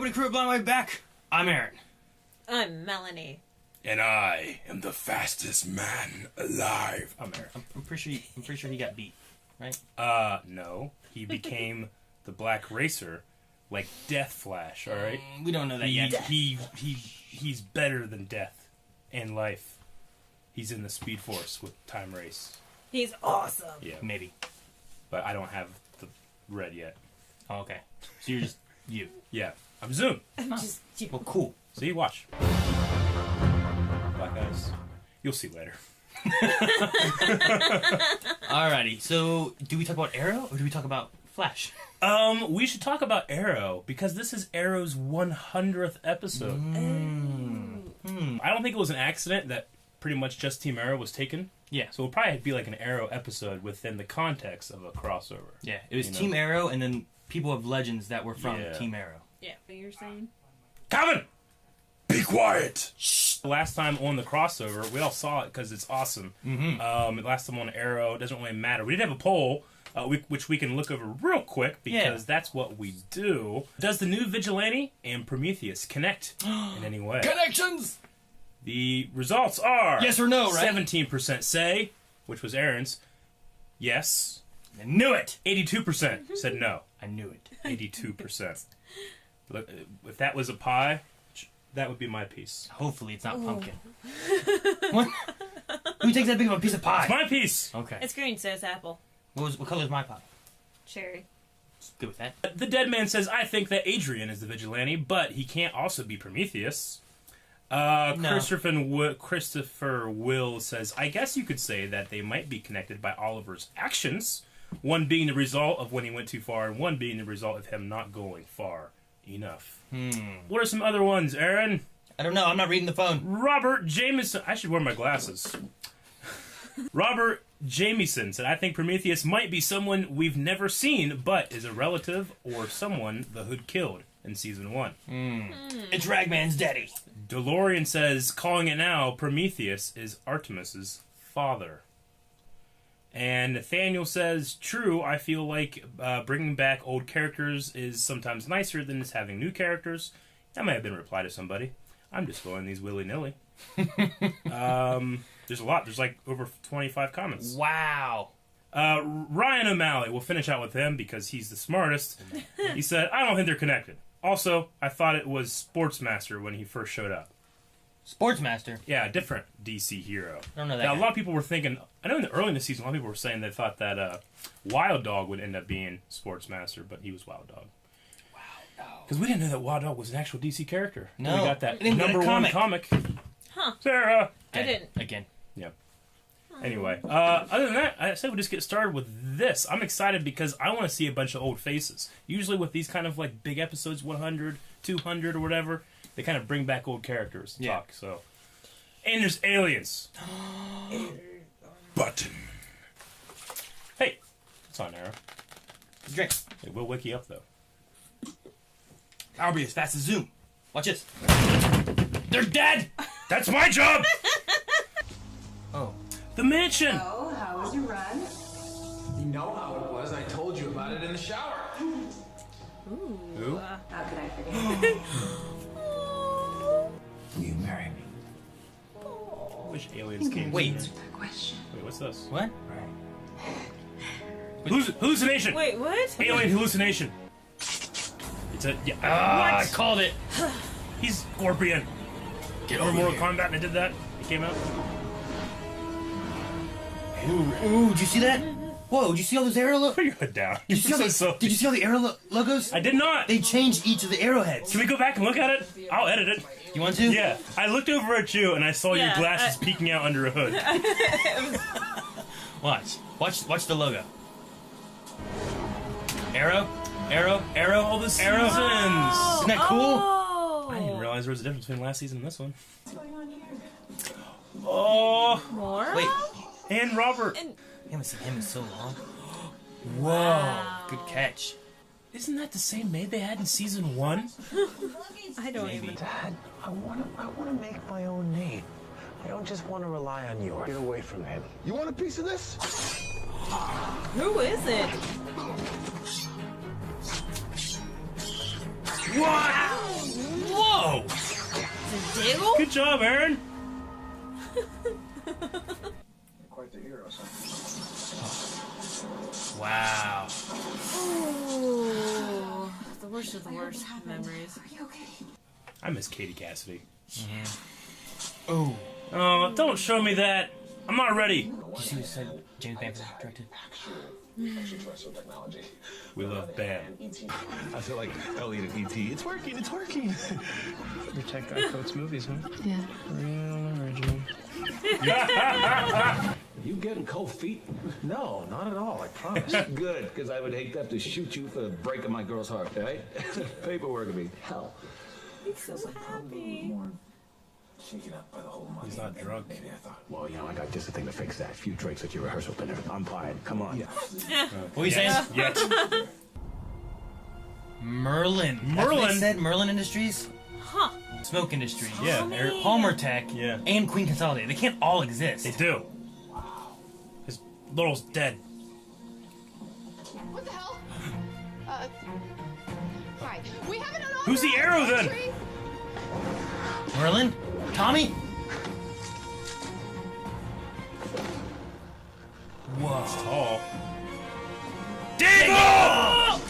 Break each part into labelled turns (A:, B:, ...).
A: Comic Crew Blind Way back. I'm Aaron.
B: I'm Melanie.
C: And I am the fastest man alive.
A: I'm Aaron. I'm pretty sure he got beat, right?
C: No. He became the Black Racer, like Death Flash, alright?
A: We don't know that yet.
C: He's better than Death in life. He's in the Speed Force with Time Race.
B: He's awesome.
C: Yeah.
A: Maybe.
C: But I don't have the red yet.
A: Oh, okay. So you're just you.
C: Yeah. I'm Zoom.
B: I'm just you.
A: Well, cool.
C: See, watch. Black eyes. You'll see later.
A: Alrighty. So, do we talk about Arrow or do we talk about Flash?
C: We should talk about Arrow because this is Arrow's 100th episode. I don't think it was an accident that pretty much just Team Arrow was taken.
A: Yeah.
C: So it'll probably be like an Arrow episode within the context of a crossover.
A: Yeah. It was
C: You know?
A: Team Arrow and then people of Legends that were from
C: Yeah.
A: Team Arrow.
B: Yeah, but you're saying?
C: Calvin!
D: Be quiet!
C: Last time on the crossover, we all saw it because it's awesome.
A: Mm-hmm.
C: Last time on Arrow, it doesn't really matter. We did have a poll, which we can look over real quick because that's what we do. Does the new Vigilante and Prometheus connect in any way?
D: Connections!
C: The results are...
A: Yes or no, right?
C: 17% say, which was Aaron's, yes.
A: I knew it!
C: 82% said no.
A: I knew it.
C: 82%. Look, if that was a pie, that would be my piece.
A: Hopefully it's not pumpkin. What? Who takes that big of a piece of pie?
C: It's my piece!
A: Okay.
B: It's green, so it's apple.
A: What color is my pie?
B: Cherry.
A: Good with that.
C: The dead man says, I think that Adrian is the vigilante, but he can't also be Prometheus.
A: No.
C: Christopher Will says, I guess you could say that they might be connected by Oliver's actions, one being the result of when he went too far, and one being the result of him not going far enough. What are some other ones, Aaron?
A: I don't know. I'm not reading the phone.
C: Robert Jameson. I should wear my glasses. Robert Jamieson said, I think Prometheus might be someone we've never seen, but is a relative or someone the Hood killed in Season 1.
A: It's Ragman's daddy.
C: DeLorean says, calling it now, Prometheus is Artemis's father. And Nathaniel says, true, I feel like bringing back old characters is sometimes nicer than just having new characters. That might have been a reply to somebody. I'm just going these willy-nilly. There's a lot. There's like over 25 comments.
A: Wow.
C: Ryan O'Malley, we'll finish out with him because he's the smartest. He said, I don't think they're connected. Also, I thought it was Sportsmaster when he first showed up.
A: Sportsmaster.
C: Yeah, a different DC hero.
A: I don't know that
C: Now, a
A: guy.
C: lot of people were thinking, I know early in the season, a lot of people were saying they thought that Wild Dog would end up being Sportsmaster, but he was Wild Dog. Because we didn't know that Wild Dog was an actual DC character.
A: No.
C: We got that
A: I didn't get a
C: number one comic.
B: Huh.
C: Sarah!
B: I didn't.
A: Again.
C: Yeah. Anyway, other than that, I said we'll just get started with this. I'm excited because I want to see a bunch of old faces. Usually with these kind of like big episodes, 100, 200 or whatever, they kind of bring back old characters to talk. So, and there's aliens.
D: Button.
C: Hey, it's on Arrow.
A: Drink.
C: It will wake you up though.
A: I'll be as fast as Zoom. Watch this. They're dead!
C: That's my job!
A: Oh.
C: The mansion!
E: Oh, how was your run?
F: You know how it was. I told you about it in the shower.
C: Who?
E: How could I forget?
F: Will you marry me?
C: Wish aliens came.
A: Wait.
C: sooner.
E: Question.
C: Wait, what's this?
A: What?
C: Hallucination!
B: Wait, what?
C: Alien hallucination. It's a
A: I called it.
C: He's Scorpion.
A: Get
C: Or Mortal Kombat and they did that. It came out.
A: Ooh, did you see that? Whoa, did you see all those arrow
C: Put your hood down.
A: Did you see all the, did you see all the arrow logos?
C: I did not.
A: They changed each of the arrowheads.
C: Can we go back and look at it? I'll edit it.
A: You want to?
C: Yeah. I looked over at you and I saw your
B: Yeah,
C: glasses peeking out under a hood.
A: Watch the logo. Arrow.
C: All the seasons.
A: Isn't that cool?
B: Oh.
C: I didn't realize there was a difference between last season and this one.
E: What's going on here?
C: Oh.
B: More?
A: Wait.
C: And Robert.
B: And-
A: I haven't seen him in so long. Whoa.
B: Wow.
A: Good catch.
C: Isn't that the same maid they had in season 1?
B: I don't
A: Maybe.
B: even.
F: Dad, I wanna make my own name. I don't just want to rely on yours. Get away from him.
D: You want a piece of this?
B: Who is it?
C: What?
B: Diggle?
C: Good job, Aaron.
F: Quite the hero, son.
C: Wow.
B: Ooh, the worst of the worst memories.
C: I miss Katie Cassidy.
G: Oh.
C: Oh, don't show me that. I'm not ready.
G: Did you see what said James Bamford directed?
F: Extraterrestrial technology.
C: We love Bam.
D: I feel like Elliot and E.T. It's working, it's working.
H: Protect Guy Fawkes movies, huh?
E: Yeah.
H: Real original.
I: You getting cold feet?
F: No, not at all, I promise.
I: Good, because I would hate to have to shoot you for breaking my girl's heart, right? Paperwork would be hell.
B: He's so happy.
F: Shaken up by the whole money.
C: He's not drunk.
F: Maybe I thought.
I: Well, you know, I got just a thing to fix that. A few drinks at your rehearsal dinner. I'm fine. Come on.
G: What are you saying?
C: Yes.
G: Merlin. That's what
C: Merlin?
G: they said Merlin Industries?
B: Huh.
G: Smoke Industries.
C: Yeah.
B: Tommy.
G: Palmer Tech.
C: Yeah.
G: And Queen Consolidated. They can't all exist.
C: They do. His little's dead.
J: What the hell? Right. We have an
C: Who's the arrow then?
G: Merlin? Tommy? Whoa.
C: Tall. Diggle!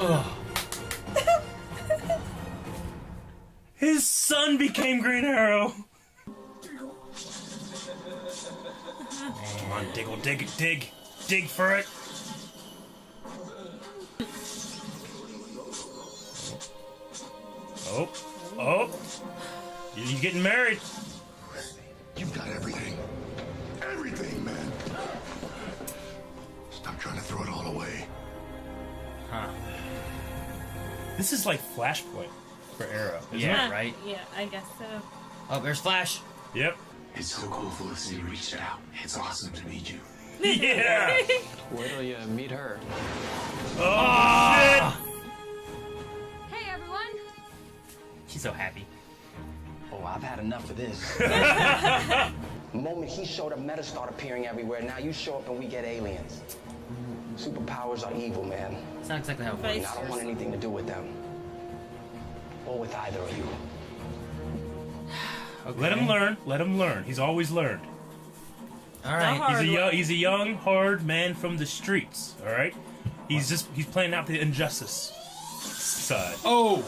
G: Ugh.
C: His son became Green Arrow. Come on, Diggle, dig for it. Oh, you getting married?
D: You've got everything. Everything, man. Stop trying to throw it all away.
G: Huh.
C: This is like Flashpoint for Arrow, isn't
G: Yeah,
C: it?
G: right?
B: Yeah, I guess so.
G: Oh, there's Flash.
C: Yep.
D: It's so cool Felicity reached out. It's awesome to meet you.
C: Yeah.
H: Wait till you meet her.
C: Oh,
J: Hey, everyone.
G: She's so happy.
F: Oh, I've had enough of this. The moment he showed up, meta start appearing everywhere. Now you show up and we get aliens. Superpowers are evil, man.
G: It's not exactly how it
B: Vice
G: works.
F: And I don't want anything to do with them. Or with either of you.
G: Okay.
C: Let him learn. Let him learn. He's always learned.
G: All right.
B: Hard way.
C: He's a young, hard man from the streets. All right. He's playing out the injustice side.
G: Oh!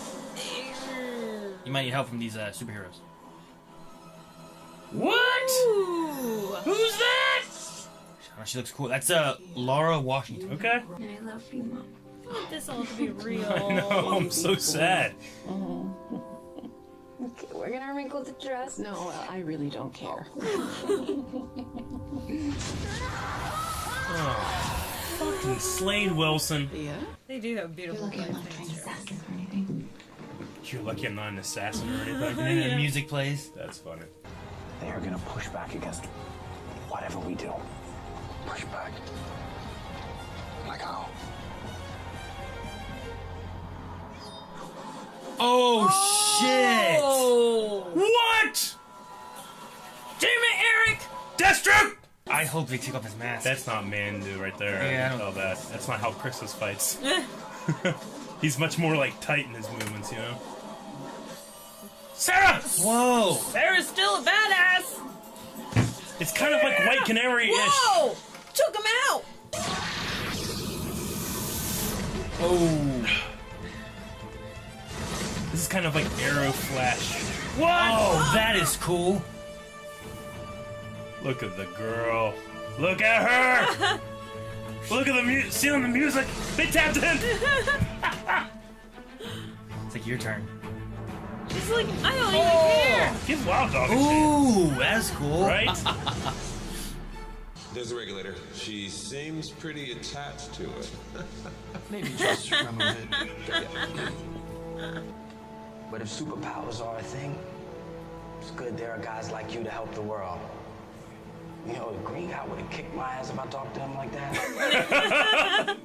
G: You might need help from these superheroes.
C: What?
B: Ooh.
C: Who's that?
G: Oh, she looks cool. That's Laura Washington.
C: Okay.
E: I love you, Mom.
B: I want this all to be real.
C: I know. I'm so sad.
E: Okay, we're gonna wrinkle the dress. No, I really don't care.
C: Fucking Slade Wilson.
B: They do have beautiful
E: Looking
B: things.
E: like an assassin or anything.
C: You're lucky I'm not an assassin or anything.
G: And then the music plays.
C: That's funny.
F: They are gonna push back against whatever we do.
D: Push back. Like how?
G: Oh, shit!
B: Oh.
C: What?
B: Damn it, Eric!
C: Deathstroke!
G: I hope they take off his mask.
C: That's not Mandu right there.
G: Yeah,
C: I
G: I
C: can
G: don't-
C: tell that. That's not how Christmas fights. He's much more like tight in his movements, you know? Sarah!
G: Whoa!
B: Sarah's still a badass!
C: It's kind of like White Canary-ish.
B: Whoa! Took him out!
G: Oh!
C: This is kind of like Arrow Flash. What?
G: Oh, that is cool.
C: Look at the girl. Look at her! Look at the music. Stealing the music. They tapped in.
G: It's like your turn.
B: She's like, I don't even care!
C: Give Wild Dog a chance.
G: Ooh, that's cool.
C: Right?
K: There's the regulator. She seems pretty attached to it.
H: Maybe just remove it.
F: But if superpowers are a thing, it's good there are guys like you to help the world. You know, the green guy would have kicked my ass if I talked to him like that.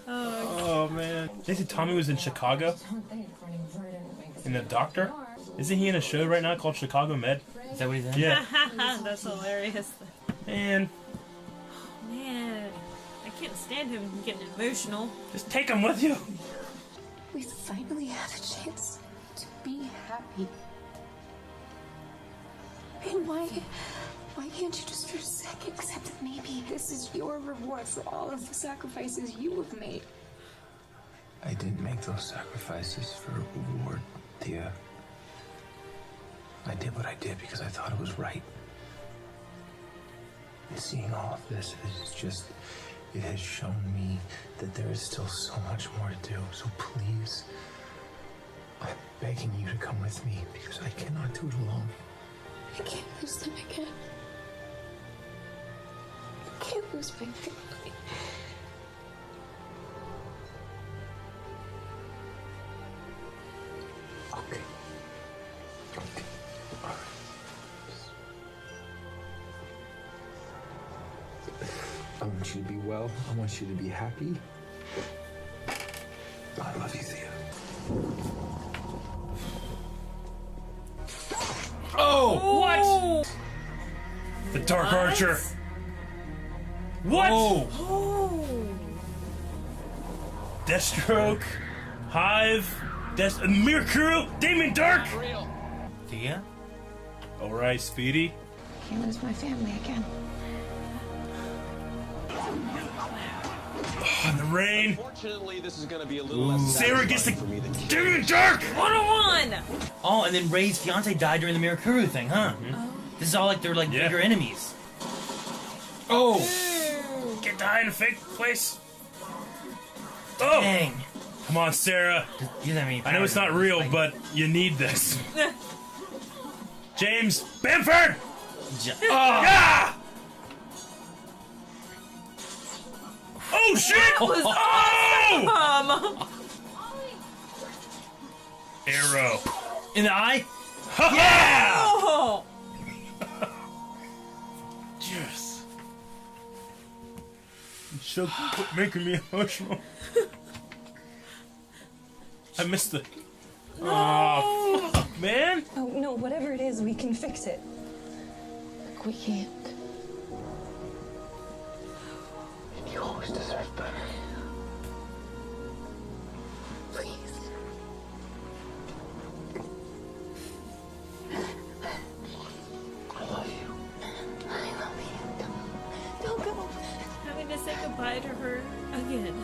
C: Oh, man. They said Tommy was in Chicago? In The Doctor? Isn't he in a show right now called Chicago Med?
G: Is that what he's in?
C: Yeah.
B: That's hilarious.
C: Man,
B: Man, I can't stand him getting emotional.
C: just take him with you.
E: We finally had a chance to be happy. And why can't you just for a second accept that maybe this is your reward for all of the sacrifices you have made?
F: I didn't make those sacrifices for a reward, Thea. I did what I did because I thought it was right. And seeing all of this it has shown me that there is still so much more to do. So please, I'm begging you to come with me because I cannot do it alone.
E: I can't lose them again. I can't lose my family.
F: Okay. Okay. All right. I want you to be well. I want you to be happy. I love you, Thea.
C: Oh! What? The Dark Archer. What?
B: Oh.
C: Deathstroke, Hive, Mirkuru, Damon Dark.
G: Thea?
C: All right, Speedy.
E: Can't lose my family again.
C: Oh, in the rain.
K: Fortunately, this is going to be a little less
C: Sarah gets the
K: satisfying for me than
C: Damon Dark.
B: 101.
G: Oh, and then Ray's fiance died during the Mirakuru thing, huh? This is all like they're like bigger enemies.
C: Oh! Get to hide in a fake place. Oh!
G: Dang.
C: Come on, Sarah. I know it's not real, but you need this. James Bamford! Yeah! Oh shit!
B: That was awesome.
C: Arrow.
G: In the eye?
C: Yeah!
B: Oh.
C: Yes. She'll quit making me emotional. I missed it.
B: No.
C: Oh, fuck, man.
E: Oh, no, whatever it is, we can fix it. Look, we can't.
F: You always deserve better.
E: Please.
F: I love you.
E: I love you. Don't go.
B: Having to say goodbye to her again.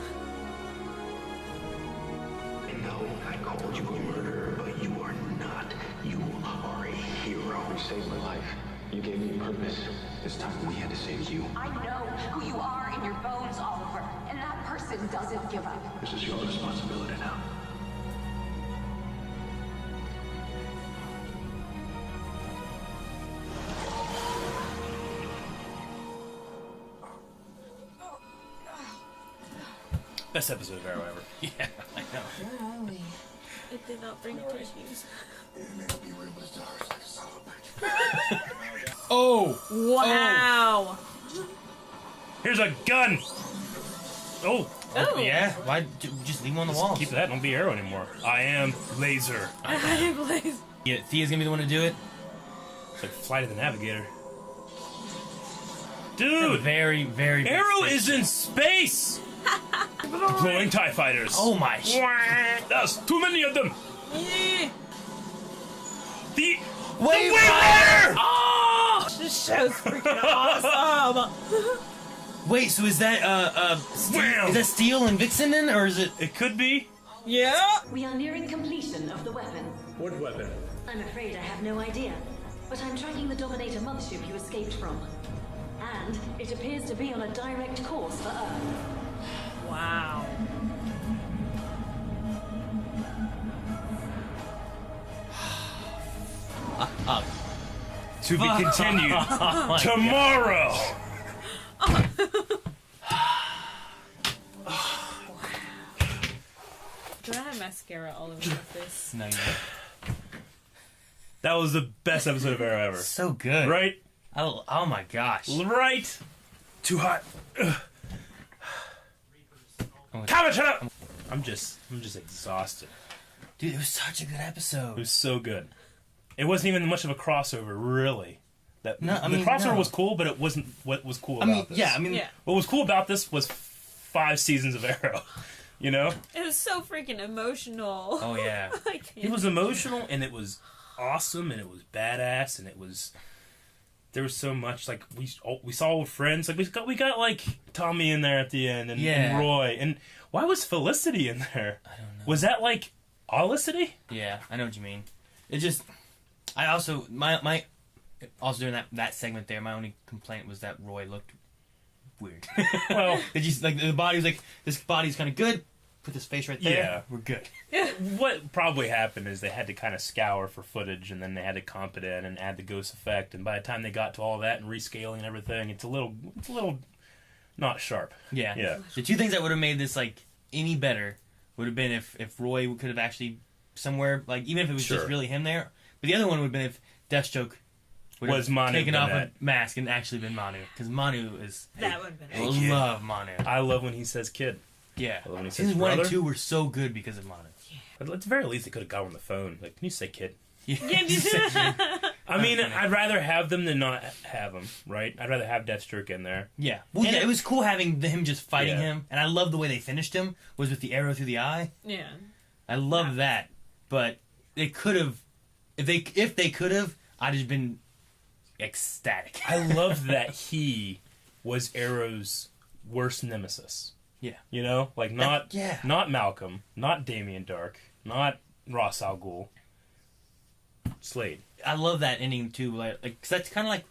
F: I know I called you a murderer, but you are not. You are a hero. You saved my life. You gave me purpose. This time we had to save you.
J: I know who you are in your bones, Oliver, and that person doesn't give up.
F: This is your responsibility now.
C: Best episode of Arrow ever.
G: Yeah, I know.
B: It did not bring tissues.
C: Oh!
B: Wow.
C: Here's a gun! Oh!
B: Oh.
G: Yeah? Why just leave him on the wall?
C: Keep that, don't be Arrow anymore. I am Laser.
G: Yeah, Thea's gonna be the one to do it?
C: It's like Flight of the Navigator.
G: It's
C: Dude!
G: a very, very big
C: Arrow
G: space.
C: is in space! Deploying TIE fighters.
G: Oh my.
C: There's too many of them! The
G: Wave
C: Rider!
B: Oh! This show's freaking awesome.
G: Wait, so is that is that Steel and Vixen then, or is it?
C: It could be.
B: Yeah.
J: We are nearing completion of the weapon.
I: What weapon?
J: I'm afraid I have no idea, but I'm tracking the Dominator mothership you escaped from. And it appears to be on a direct course for Earth.
B: Wow.
C: To be continued tomorrow.
B: Do I have mascara all over my face?
G: No, you don't.
C: That was the best episode of Arrow ever.
G: So good.
C: Right?
G: Oh my gosh.
C: Right? Too hot.
G: Oh,
C: Comment, shut up! I'm just exhausted.
G: Dude, it was such a good episode.
C: It was so good. It wasn't even much of a crossover, really. The
G: mean,
C: crossover
G: no.
C: was cool, but it wasn't what was cool about this.
G: Yeah, I mean,
C: What was cool about this was 5 seasons of Arrow. You know?
B: It was so freaking emotional.
G: Oh yeah.
B: I can't.
C: It was emotional, and it was awesome, and it was badass, and it was... There was so much, like, we saw old friends. Like, we got like, Tommy in there at the end, and Roy. And why was Felicity in there?
G: I don't know.
C: Was that, like, Olicity?
G: Yeah, I know what you mean. It just... I also... My also during that segment there, my only complaint was that Roy looked weird.
C: Well...
G: It just, like, the body was like, this body's kind of good. Put this face right there.
C: Yeah.
G: We're good.
C: What probably happened is they had to kind of scour for footage, and then they had to comp it in and add the ghost effect, and by the time they got to all that and rescaling and everything, it's a little not sharp.
G: Yeah.
C: Yeah.
G: The two things that would have made this, like, any better would have been if Roy could have actually somewhere, like, even if it was
C: Sure.
G: just really him there. But the other one would have been if Deathstroke would
C: Was
G: have
C: Manu
G: taken off a
C: Bennett.
G: mask and actually been Manu. Because Manu is...
B: That would have been
G: I love Manu.
C: I love when he says kid.
G: Yeah.
C: I love when he says
G: Seasons 1 and
C: brother.
G: 2 were so good because of Manu.
C: At the very least, they could have got on the phone. Like, can you say kid?
G: Yeah.
C: I mean, I'd rather have them than not have them, right? I'd rather have Deathstroke in there.
G: Yeah. Well,
C: And
G: yeah, it was cool having him just fighting
C: Yeah.
G: him. And I love the way they finished him, was with the arrow through the eye.
B: Yeah.
G: I love that. But they could have... If they could have, I'd have been ecstatic.
C: I love that he was Arrow's worst nemesis.
G: Yeah.
C: You know? Like, not
G: yeah.
C: not Malcolm, not Damien Dark, not Ra's al Ghul. Slade.
G: I love that ending too, like 'cause that's kind of like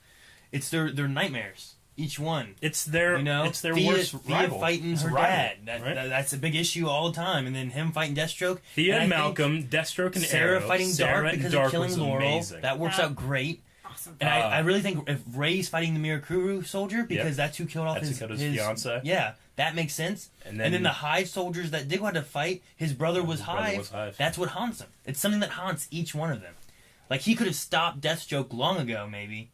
G: it's their nightmares. Each one,
C: it's their it's their
G: Thea,
C: worst
G: Thea
C: rival.
G: fighting
C: It's a
G: her
C: rival,
G: dad.
C: right?
G: That's a big issue all the time, and then him fighting Deathstroke.
C: Thea and
G: I think
C: Malcolm, Deathstroke and
G: Sarah
C: Arrow.
G: fighting
C: Sarah
G: Dark
C: and
G: because
C: Dark
G: of killing
C: was
G: Laurel.
C: amazing.
G: That works out great.
B: Awesome.
G: And I really think if Ray's fighting the Mirakuru soldier because
C: Yep.
G: that's who killed off
C: That's
G: his
C: who killed his fiancé.
G: Yeah, that makes sense.
C: And
G: And
C: then-
G: then the Hive soldiers that Diggle had to fight, his brother was
C: brother
G: Hive.
C: was Hive.
G: That's what haunts him. It's something that haunts each one of them. Like he could have stopped Deathstroke long ago, maybe,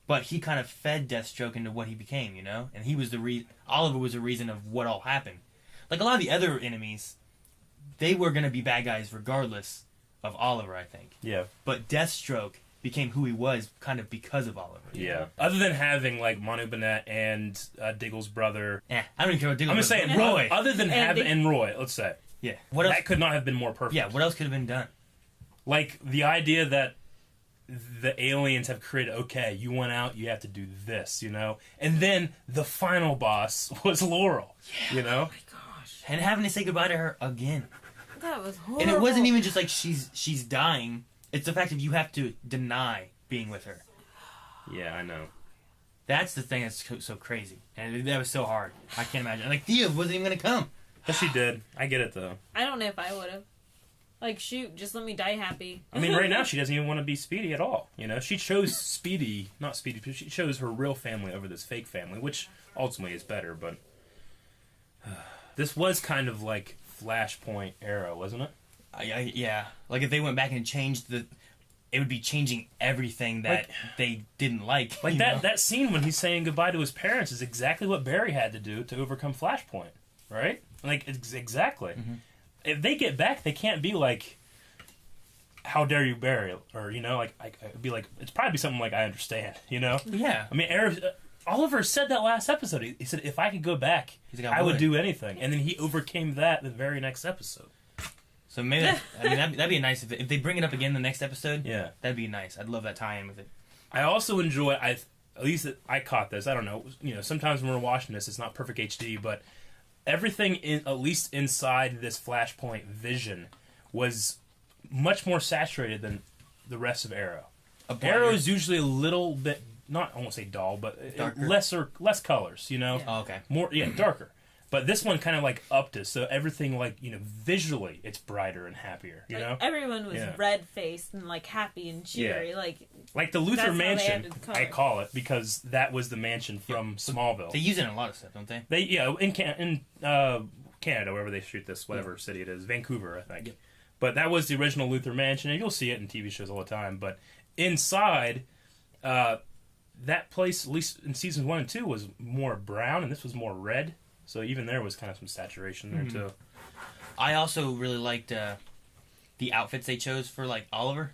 G: but he kind of fed Deathstroke into what he became, you know. And he was the Oliver was the reason of what all happened. Like a lot of the other enemies, they were going to be bad guys regardless of Oliver, I think.
C: Yeah.
G: But Deathstroke became who he was kind of because of Oliver.
C: Yeah. Other than having like Manu Bennett and Diggle's brother.
G: I don't even care about Diggle.
C: I'm just saying,
G: Roy.
C: Other than having and Roy, let's say.
G: Yeah. What else?
C: That could not have been more perfect.
G: Yeah. What else could have been done?
C: Like the idea that the aliens have created. Okay, you went out, you have to do this, you know. And then the final boss was Laurel. Yeah. You know.
G: And having to say goodbye to her again.
B: That was horrible.
G: And it wasn't even just like she's dying. It's the fact that you have to deny being with her.
C: Yeah, I know.
G: That's the thing that's so crazy. And that was so hard. I can't imagine. Like, Thea wasn't even going to come.
C: But she did. I get it, though.
B: I don't know if I would have. Like, shoot, just let me die happy.
C: I mean, right now she doesn't even want to be Speedy at all. You know, she chose Speedy, not Speedy, but she chose her real family over this fake family, which ultimately is better. But this was kind of like Flashpoint era, wasn't it?
G: Yeah. Like, if they went back and changed it would be changing everything that they didn't like.
C: Like
G: you
C: that
G: know?
C: that scene when he's saying goodbye to his parents is exactly what Barry had to do to overcome Flashpoint, right? Like, exactly.
G: Mm-hmm.
C: If they get back, they can't be like, "How dare you, Barry?" Or, you know, like I'd be like, it's probably something like, "I understand," you know?
G: Yeah.
C: I mean, Oliver said that last episode. He said, "If I could go back,
G: He's like,
C: I would do anything." And then he overcame that the very next episode.
G: So maybe that'd be nice if they bring it up again the next episode.
C: Yeah,
G: that'd be nice. I'd love that tie-in with it.
C: I also enjoy. At least I caught this. I don't know. You know, sometimes when we're watching this, it's not perfect HD, but everything at least inside this Flashpoint vision was much more saturated than the rest of Arrow. Arrow is usually a little bit, not I won't say dull, but less colors. You know.
G: Yeah. Oh, okay.
C: More darker. But this one kind of like upped it, so everything like, you know, visually it's brighter and happier. You know,
B: everyone was red faced and like happy and cheery.
C: Yeah.
B: Like
C: the Luthor
B: that's how they
C: Mansion,
B: had to color.
C: I call it, because that was the mansion from Smallville.
G: They use it in a lot of stuff, don't they?
C: In Canada, wherever they shoot this, whatever city it is, Vancouver, I think. Yep. But that was the original Luthor Mansion, and you'll see it in TV shows all the time. But inside, that place, at least in seasons 1 and 2, was more brown, and this was more red. So even there was kind of some saturation there too.
G: I also really liked the outfits they chose for like Oliver.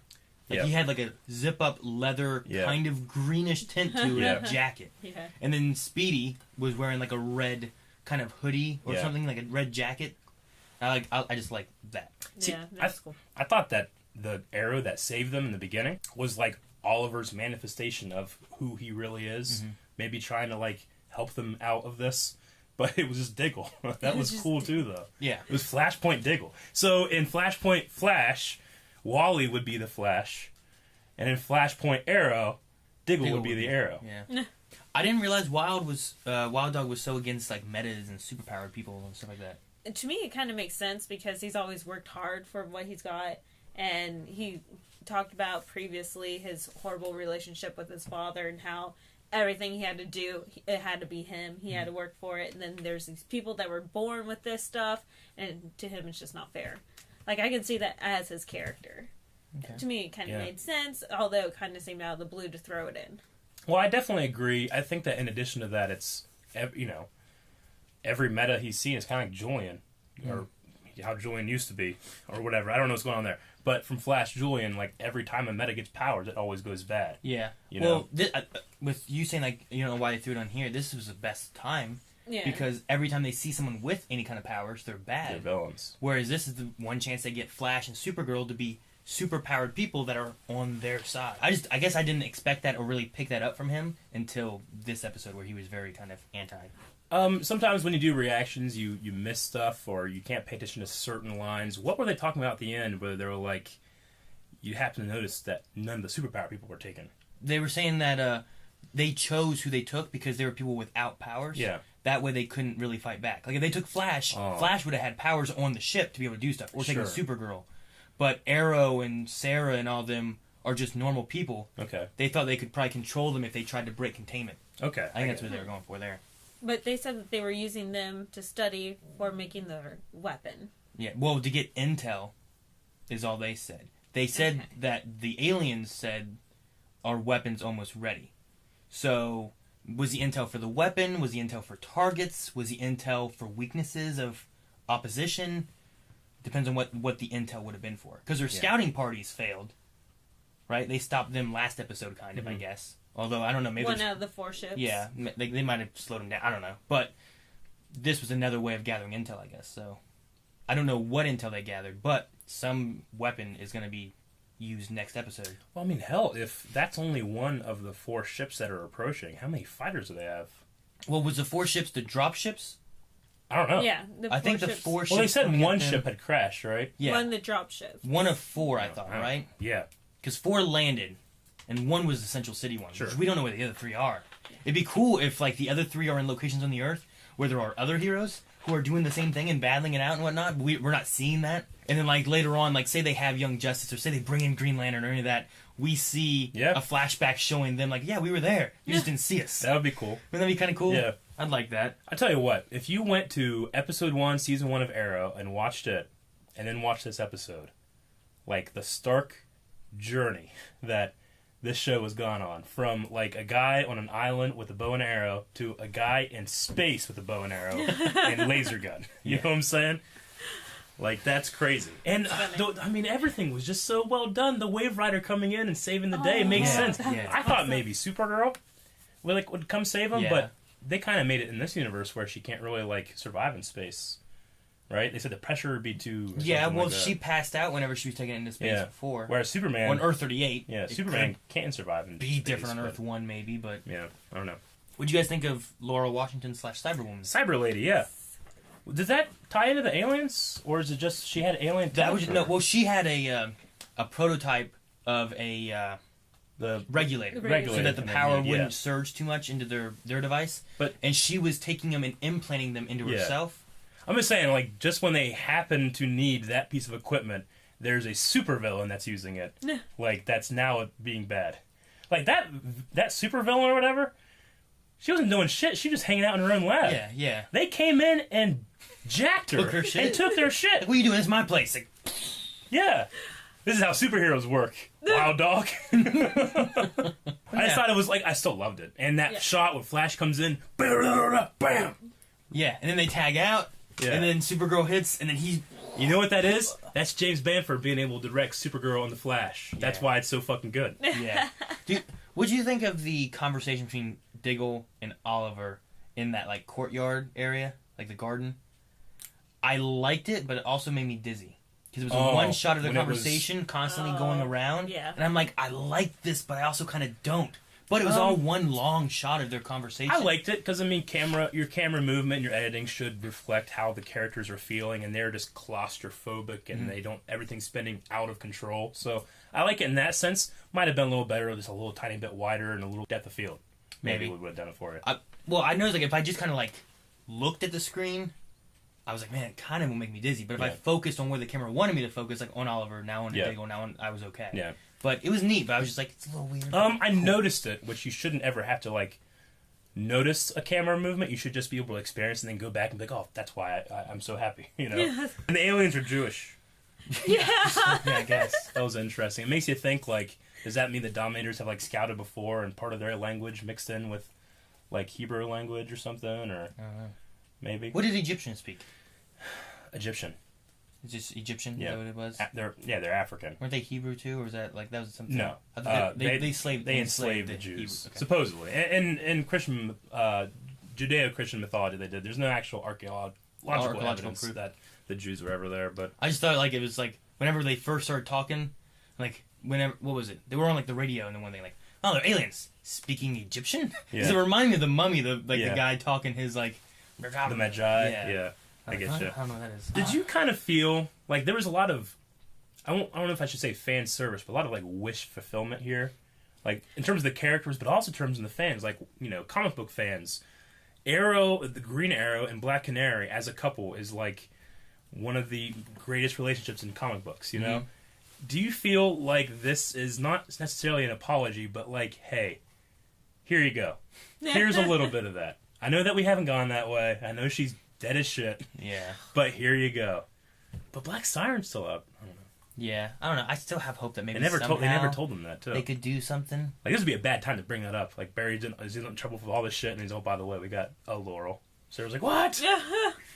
G: Like he had like a zip-up leather kind of greenish tint to his jacket.
B: Yeah.
G: And then Speedy was wearing like a red kind of hoodie or something, like a red jacket. I just like that.
C: See,
B: Yeah, that's cool.
C: I thought that the arrow that saved them in the beginning was like Oliver's manifestation of who he really is.
G: Mm-hmm.
C: Maybe trying to like help them out of this. But it was just Diggle. That was cool too, though.
G: Yeah.
C: It was Flashpoint Diggle. So in Flashpoint Flash, Wally would be the Flash. And in Flashpoint Arrow, Diggle would be the Arrow.
G: Yeah. I didn't realize Wild Dog was so against like metas and superpowered people and stuff like that.
B: And to me, it kind of makes sense because he's always worked hard for what he's got. And he talked about previously his horrible relationship with his father and how everything he had to do, it had to be him. He had to work for it. And then there's these people that were born with this stuff, and to him it's just not fair. Like, I can see that as his character.
G: Okay.
B: To me, it kind of made sense, although it kind of seemed out of the blue to throw it in.
C: Well, I definitely agree. I think that in addition to that, it's, you know, every meta he's seen is kind of like Julian, or how Julian used to be, or whatever. I don't know what's going on there. But from Flash Julian, like, every time a meta gets powers, it always goes bad.
G: Yeah.
C: You know?
G: Well, with you saying, like, you know why they threw it on here, this was the best time.
B: Yeah.
G: Because every time they see someone with any kind of powers, they're bad.
C: They're villains.
G: Whereas this is the one chance they get Flash and Supergirl to be super-powered people that are on their side. I guess I didn't expect that or really pick that up from him until this episode where he was very kind of anti.
C: Sometimes when you do reactions, you miss stuff or you can't pay attention to certain lines. What were they talking about at the end where they were like, you happen to notice that none of the superpower people were taken?
G: They were saying that they chose who they took because they were people without powers.
C: Yeah.
G: That way they couldn't really fight back. Like if they took Flash, Flash would have had powers on the ship to be able to do stuff. Or taking Supergirl. But Arrow and Sarah and all them are just normal people.
C: Okay.
G: They thought they could probably control them if they tried to break containment.
C: Okay.
G: I think that's what they were going for there.
B: But they said that they were using them to study for making their weapon.
G: Yeah, well, to get intel is all they said. They said that the aliens said our weapon's almost ready. So, was the intel for the weapon? Was the intel for targets? Was the intel for weaknesses of opposition? Depends on what the intel would have been for. Because their scouting parties failed. Right? They stopped them last episode, kind of, I guess. Although, I don't know, maybe...
B: One out of the 4 ships.
G: Yeah, they might have slowed them down. I don't know. But this was another way of gathering intel, I guess. So, I don't know what intel they gathered, but some weapon is going to be used next episode.
C: Well, I mean, hell, if that's only one of the 4 ships that are approaching, how many fighters do they have?
G: Well, was the 4 ships the drop ships?
C: I don't know.
B: Yeah,
G: I think the 4 ships...
C: Well, they said one ship had crashed, right?
G: Yeah.
B: One the drop ship.
G: One of 4, I thought, right?
C: Yeah.
G: Because 4 landed, and 1 was the Central City one.
C: Sure.
G: Which we don't know where the other 3 are. It'd be cool if, like, the other 3 are in locations on the Earth where there are other heroes who are doing the same thing and battling it out and whatnot. But we're not seeing that. And then, like, later on, like, say they have Young Justice or say they bring in Green Lantern or any of that, we see a flashback showing them, like, yeah, we were there. You just didn't see us.
C: That would be cool.
G: Wouldn't that be kind of cool?
C: Yeah.
G: I'd like that.
C: I tell you what, if you went to episode 1, season 1 of Arrow and watched it, and then watched this episode, like the stark journey that this show has gone on, from like a guy on an island with a bow and arrow to a guy in space with a bow and arrow and laser gun. You know what I'm saying? Like, that's crazy. And, I mean, everything was just so well done. The Wave Rider coming in and saving the day makes sense.
G: Yeah.
C: I thought maybe Supergirl would come save him,
G: Yeah.
C: but they kind of made it in this universe where she can't really, like, survive in space. Right? They said the pressure would be too...
G: Yeah, well,
C: like that.
G: she passed out whenever she was taken into space before.
C: Whereas Superman...
G: On Earth 38.
C: Yeah,
G: it
C: Superman
G: could
C: can survive in
G: be
C: space,
G: different on
C: but-
G: Earth 1, maybe, but...
C: Yeah, I don't know.
G: What'd you guys think of Laura Washington / Cyberwoman?
C: Cyber Lady, yeah. Does that tie into the aliens? Or is it just she had alien...
G: That was
C: tech,
G: no.
C: or-
G: Well, she had a prototype of a
C: the
G: regulator,
C: regulator,
G: so that the
C: and then,
G: power
C: yeah.
G: wouldn't surge too much into their device. And she was taking them and implanting them into
C: Yeah.
G: herself.
C: I'm just saying, like, just when they happen to need that piece of equipment, there's a supervillain that's using it. Like, that's now being bad. Like, that supervillain or whatever, she wasn't doing shit. She was just hanging out in her own lab.
G: Yeah, yeah.
C: They came in and jacked her.
G: Took her shit.
C: And took their shit.
G: Like, what are you doing? It's my place. Like,
C: yeah. This is how superheroes work. Wild dog. I just thought it was like, I still loved it. And that shot when Flash comes in, bam!
G: yeah, and then they tag out,
C: Yeah.
G: and then Supergirl hits, and then he...
C: You know what that is? That's James Bamford being able to direct Supergirl and the Flash. That's why it's so fucking good.
G: Yeah. What'd you think of the conversation between Diggle and Oliver in that, like, courtyard area? Like, the garden? I liked it, but it also made me dizzy. Because it was
C: Oh,
G: a one shot of the
C: when it was-
G: conversation constantly going around.
B: yeah.
G: And I'm like, I like this, but I also kind of don't. But it was all one long shot of their conversation.
C: I liked it because, I mean, your camera movement and your editing should reflect how the characters are feeling, and they're just claustrophobic, and everything's spinning out of control. So I like it in that sense. Might have been a little better, just a little tiny bit wider and a little depth of field. Maybe would have done it for you.
G: I noticed, like, if I just kind of, like, looked at the screen, I was like, man, it kind of will make me dizzy. But if I focused on where the camera wanted me to focus, like on Oliver, now on Diego, now on, I was okay.
C: Yeah.
G: But it was neat, but I was just like, it's a little weird.
C: I noticed it, which you shouldn't ever have to, like, notice a camera movement. You should just be able to experience and then go back and be like, oh, that's why I'm so happy, you know?
B: Yes.
C: And the aliens are Jewish.
B: Yeah.
C: Yeah, I guess. That was interesting. It makes you think, like, does that mean the Dominators have, like, scouted before and part of their language mixed in with, like, Hebrew language or something? Or maybe.
G: What did Egyptians speak?
C: Egyptian.
G: It's just Egyptian?
C: Yeah.
G: Is that what it was?
C: They're African.
G: Weren't they Hebrew too, or was that like that was something?
C: No,
G: I thought they
C: enslaved the Jews, supposedly. In Christian, Judeo-Christian mythology, they did. There's no actual archaeological evidence
G: proof
C: that the Jews were ever there. But
G: I just thought like it was like whenever they first started talking, like whenever what was it? They were on like the radio, and then one thing like, oh, they're aliens speaking Egyptian. Because it reminded me of the Mummy, the guy talking his like
C: the Magi. Yeah. I get you.
G: I don't know what that is.
C: Did you kind of feel like there was a lot of, I don't know if I should say fan service, but a lot of like wish fulfillment here, like in terms of the characters, but also in terms of the fans, like, you know, comic book fans. Arrow, the Green Arrow, and Black Canary as a couple is like one of the greatest relationships in comic books. You know, do you feel like this is not necessarily an apology, but like, hey, here you go, here's a little bit of that. I know that we haven't gone that way. I know she's dead as shit.
G: Yeah.
C: But here you go. But Black Siren's still up. I don't know.
G: Yeah. I don't know. I still have hope that maybe
C: They never told them that, too.
G: They could do something.
C: Like, this would be a bad time to bring that up. Like, Barry's in trouble for all this shit, and he's, oh, by the way, we got a Laurel. Sarah's like, what?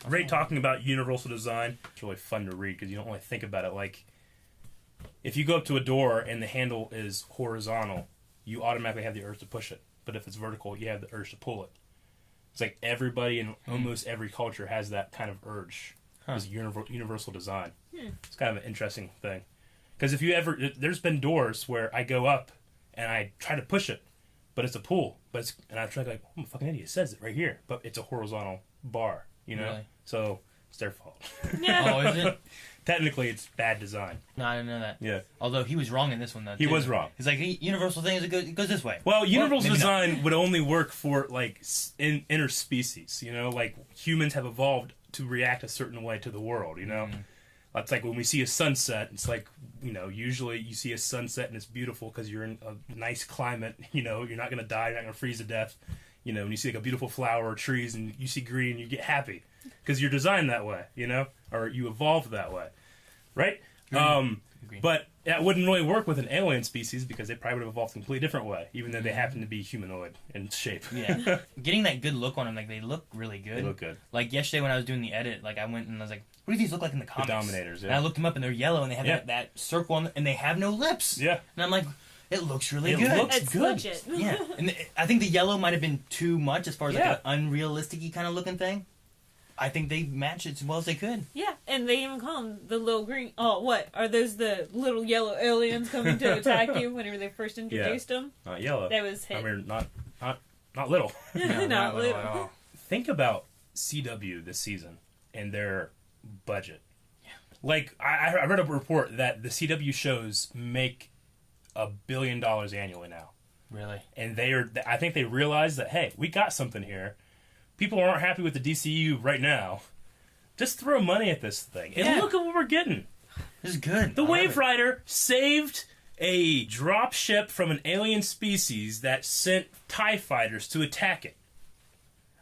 C: Great talking about universal design. It's really fun to read, because you don't really think about it. Like, if you go up to a door and the handle is horizontal, you automatically have the urge to push it. But if it's vertical, you have the urge to pull it. It's like everybody in almost every culture has that kind of urge. It's universal design. It's kind of an interesting thing. Because if you ever... There's been doors where I go up and I try to push it, but it's a pull. And I try to like, I'm a fucking idiot. It says it right here. But it's a horizontal bar, you know?
G: Really?
C: So it's their fault.
G: Oh, is it?
C: Technically, it's bad design.
G: No, I didn't know that.
C: Yeah.
G: Although he was wrong in this one, though.
C: He was wrong.
G: He's like, universal thing is it goes this way.
C: Well, universal
G: maybe
C: design would only work for, like, interspecies, you know? Like, humans have evolved to react a certain way to the world, you know? It's like when we see a sunset, it's like, you know, usually you see a sunset and it's beautiful because you're in a nice climate, you know, you're not going to die, you're not going to freeze to death. You know, when you see like a beautiful flower or trees and you see green, you get happy because you're designed that way, you know, or you evolved that way, right? But that wouldn't really work with an alien species because they probably would have evolved a completely different way, even though they happen to be humanoid in shape.
G: Yeah. Getting that good look on them, like, they look really good.
C: They look good.
G: Like, yesterday when I was doing the edit, like, I went and I was like, what do these look like in the comics?
C: The Dominators, yeah.
G: And I looked them up and they're yellow and they have that circle on them, and they have no lips.
C: Yeah.
G: And I'm like, it looks really
C: It
G: good.
C: looks
B: It's
C: good.
B: legit.
G: Yeah. And I think the yellow might have been too much as far as like an unrealistic-y kind of looking thing. I think they matched it as well as they could.
B: Yeah, and they even call them the little green... Oh, what? Are those the little yellow aliens coming to attack you whenever they first introduced them?
C: Not yellow.
B: That was hit.
C: I mean, not little.
B: No, not little.
G: at all.
C: Think about CW this season and their budget. Yeah. Like, I read a report that the CW shows make $1 billion annually now.
G: Really?
C: And I think they realized that, hey, we got something here. People aren't happy with the DCU right now. Just throw money at this thing. And look at what we're getting.
G: This is good.
C: The Wave Rider saved a drop ship from an alien species that sent TIE fighters to attack it.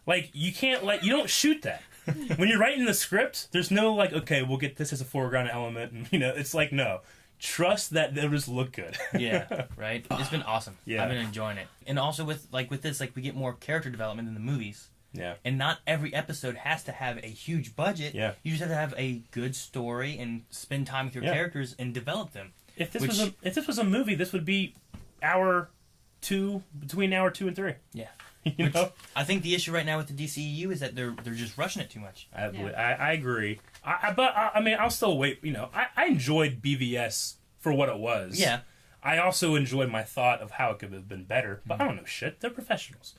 C: Like, you don't shoot that. When you're writing the script, there's no, like, okay, we'll get this as a foreground element. And, you know, it's like, no. Trust that they'll just look good.
G: Yeah, right? It's been awesome.
C: Yeah.
G: I've been enjoying it. And also with this, like, we get more character development in the movies.
C: Yeah.
G: And not every episode has to have a huge budget.
C: Yeah.
G: You just have to have a good story and spend time with your characters and develop them.
C: If this was a movie, this would be between hour 2 and 3.
G: Yeah.
C: You know,
G: I think the issue right now with the DCEU is that they're just rushing it too much.
C: I agree. I mean, I'll still wait. You know, I enjoyed BVS for what it was.
G: Yeah.
C: I also enjoyed my thought of how it could have been better, but I don't know shit. They're professionals.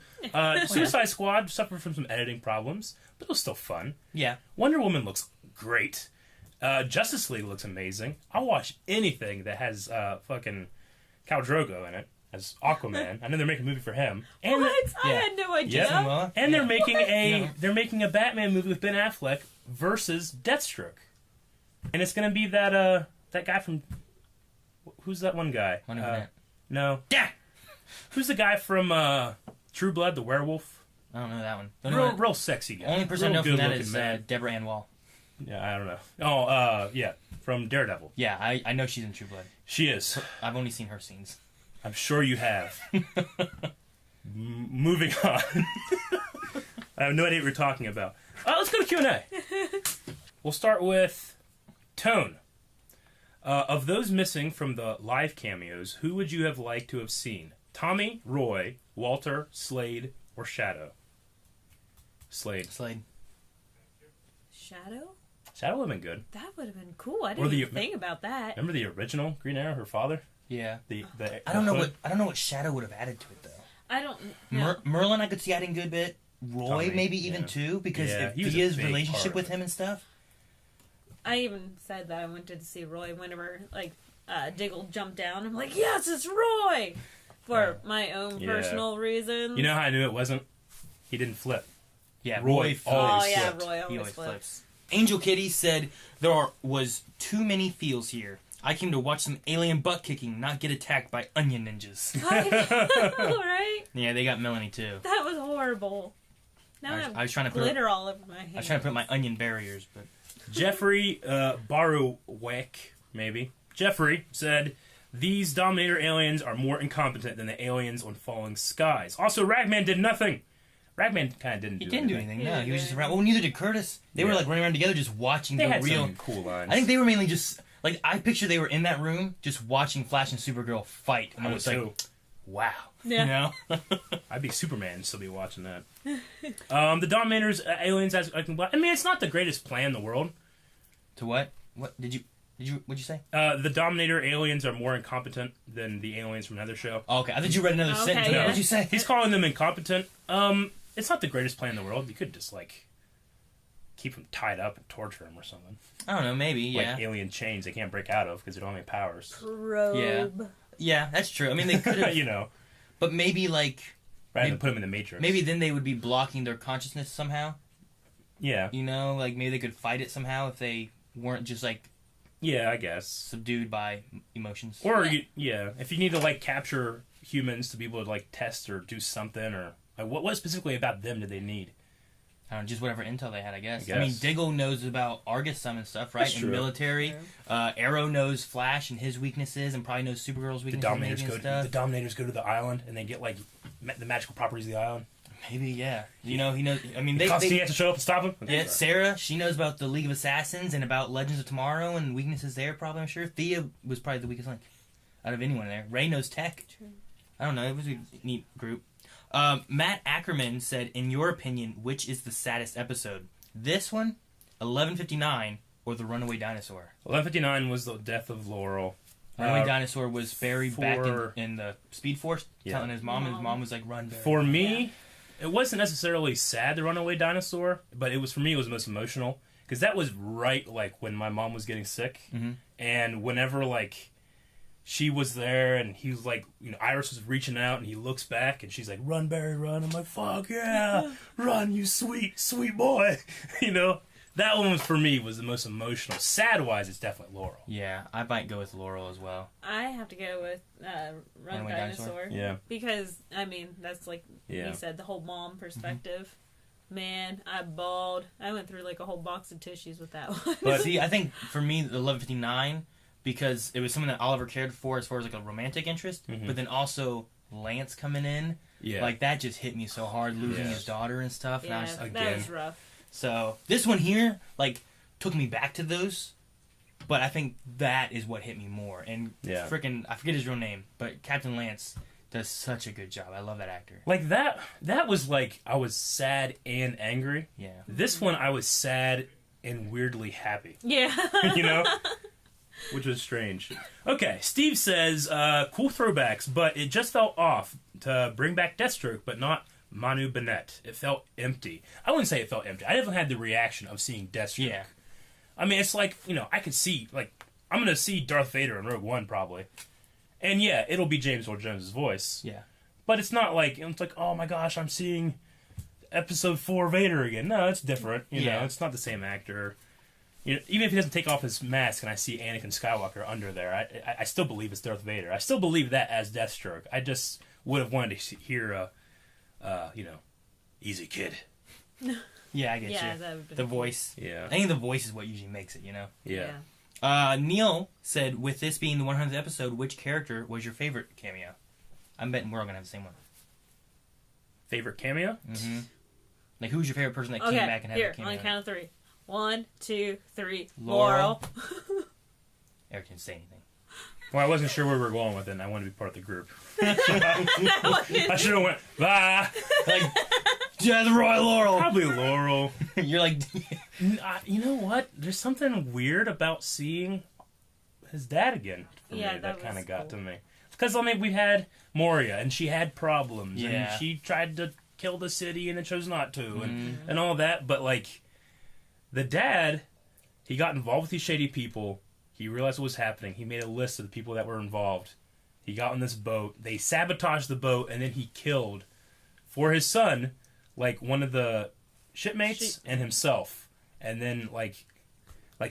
C: Suicide Squad suffered from some editing problems, but it was still fun.
G: Yeah.
C: Wonder Woman looks great. Justice League looks amazing. I'll watch anything that has fucking Khal Drogo in it as Aquaman. I know they're making a movie for him. And
B: What? I had no idea.
C: yeah. And they're making a Batman movie with Ben Affleck versus Deathstroke, and it's gonna be that guy from who's that one guy? No, yeah. Who's the guy from True Blood, the werewolf?
G: I don't know that one.
C: Real sexy guy.
G: Only person I know from that is
C: man.
G: Deborah Ann Wall.
C: Yeah, I don't know. Oh, yeah, from Daredevil.
G: Yeah, I know she's in True Blood.
C: She is.
G: I've only seen her scenes.
C: I'm sure you have. Moving on. I have no idea what you're talking about. Let's go to Q&A. We'll start with Tone. Of those missing from the live cameos, who would you have liked to have seen? Tommy, Roy, Walter, Slade, or Shadow? Slade.
B: Shadow?
C: Shadow would have been good.
B: That would have been cool. I didn't even think about that.
C: Remember the original Green Arrow, her father?
G: Yeah.
C: I don't
G: know what Shadow would have added to it though.
B: I don't know.
G: Merlin I could see adding a good bit. Roy
C: Tommy,
G: maybe even too, because if Thea's relationship with him and stuff.
B: I even said that I wanted to see Roy whenever Diggle jumped down. I'm like, yes, it's Roy! For my own personal reasons.
C: You know how I knew it wasn't? He didn't flip.
G: Yeah,
C: Roy always flipped.
B: Roy
G: He
B: always
G: always
B: flips.
G: Angel Kitty said was too many feels here. I came to watch some alien butt kicking, not get attacked by onion ninjas.
B: Right?
G: Yeah, they got Melanie too.
B: That was horrible. Now I was trying to glitter all over my hands.
G: I was trying to put my onion barriers, but
C: Jeffrey Baruwek, maybe. Jeffrey said, these Dominator aliens are more incompetent than the aliens on Falling Skies. Also, Ragman did nothing. Ragman kind of didn't do anything.
G: He didn't do anything, no. He was just around. Well, neither did Curtis. They were like running around together just watching
C: They
G: the
C: had
G: real...
C: some cool lines.
G: I think they were mainly just... Like, I picture they were in that room just watching Flash and Supergirl fight. And I was like, wow.
B: Yeah.
G: You know?
C: I'd be Superman and still be watching that. The Dominators, aliens, I mean, it's not the greatest plan in the world.
G: To what? What did you what'd you say?
C: The Dominator aliens are more incompetent than the aliens from another show.
G: Oh, okay, I thought you read another sentence.
C: No.
G: What'd you say?
C: He's calling them incompetent. It's not the greatest plan in the world. You could just, keep them tied up and torture them or something.
G: I don't know, maybe, yeah.
C: Like alien chains they can't break out of because they don't have any powers.
B: Probe.
G: Yeah, that's true. I mean, they could have...
C: You know.
G: But maybe,
C: rather than put them in the Matrix.
G: Maybe then they would be blocking their consciousness somehow.
C: Yeah.
G: You know, maybe they could fight it somehow if they weren't just,
C: yeah, I guess.
G: subdued by emotions.
C: Or, if you need to, capture humans to be able to, test or do something, or... what specifically about them did they need?
G: I don't know, just whatever intel they had, I guess.
C: I
G: I mean,
C: guess.
G: Diggle knows about Argus some and stuff, right?
C: That's
G: In
C: true.
G: military. Arrow knows Flash and his weaknesses, and probably knows Supergirl's weaknesses
C: The Dominators go to the island, and they get, the magical properties of the island.
G: Maybe, yeah. You know, he knows... I mean,
C: Constantine has to show up and stop him?
G: Yeah, Sarah, she knows about the League of Assassins and about Legends of Tomorrow and weaknesses there, probably, I'm sure. Thea was probably the weakest link out of anyone there. Ray knows tech.
B: True.
G: I don't know, it was a neat group. Matt Ackerman said, in your opinion, which is the saddest episode? This one, 11:59, or The Runaway Dinosaur?
C: 11:59 was the death of Laurel.
G: Runaway Dinosaur was Barry back in the Speed Force, telling his mom, and his mom was like, run, Barry.
C: For me, it wasn't necessarily sad, The Runaway Dinosaur, but it was the most emotional. Because that was right, when my mom was getting sick.
G: Mm-hmm.
C: And whenever, she was there, and he was Iris was reaching out, and he looks back, and she's like, run, Barry, run. I'm like, fuck yeah, run, you sweet, sweet boy. That one for me was the most emotional. Sad-wise, it's definitely Laurel.
G: Yeah, I might go with Laurel as well.
B: I have to go with Run
G: Runaway
B: Dinosaur.
C: Yeah.
B: Because, that's you said, the whole mom perspective. Man, I bawled. I went through a whole box of tissues with that one.
G: But see, I think for me, the 11:59, because it was something that Oliver cared for as far as a romantic interest, but then also Lance coming in, that just hit me so hard, losing his daughter and stuff.
B: Yeah,
G: and I was,
B: that was rough.
G: So this one here, took me back to those, but I think that is what hit me more. And freaking, I forget his real name, but Captain Lance does such a good job. I love that actor.
C: Like that was like I was sad and angry.
G: Yeah.
C: This one I was sad and weirdly happy.
B: Yeah.
C: You know? Which was strange. Okay, Steve says, cool throwbacks, but it just felt off to bring back Deathstroke, but not Manu Bennett. It felt empty. I wouldn't say it felt empty. I definitely had the reaction of seeing Deathstroke.
G: Yeah.
C: I mean, it's like, you know, I could see, like, I'm going to see Darth Vader in Rogue One, probably. And yeah, it'll be James Earl Jones' voice.
G: Yeah.
C: But it's not like, it's like, oh my gosh, I'm seeing Episode 4 Vader again. No, it's different. You know, it's not the same actor. You know, even if he doesn't take off his mask and I see Anakin Skywalker under there, I still believe it's Darth Vader. I still believe that as Deathstroke. I just would have wanted to hear, you know, easy kid.
G: Yeah, I get
B: Yeah,
G: you.
B: that would've been
G: The
B: cool.
G: voice.
C: Yeah.
G: I think the voice is what usually makes it, you know?
C: Yeah.
G: Neil said, with this being the 100th episode, which character was your favorite cameo? I'm betting we're all going to have the same one.
C: Favorite cameo?
G: Mm-hmm. Like, who's your favorite person that
B: Okay,
G: came back and had
B: here,
G: a cameo?
B: on the count of 3. 1, 2, 3.
G: Laurel.
B: Laurel.
G: Eric didn't say anything.
C: Well, I wasn't sure where we were going with it, and I wanted to be part of the group. I should have went, bye.
G: Like, yeah, the Royal Laurel.
C: Probably Laurel.
G: You're like...
C: You know what? There's something weird about seeing his dad again for
B: Yeah,
C: me
B: that
C: that kind
B: was
C: of got
B: cool.
C: to me. Because, I mean, we had Moria, and she had problems,
G: Yeah.
C: and she tried to kill the city and then chose not to,
G: Mm-hmm.
C: and all that, but, like, the dad, he got involved with these shady people. He realized what was happening. He made a list of the people that were involved. He got on this boat. They sabotaged the boat, and then he killed, for his son, like, one of the shipmates and himself. And then, like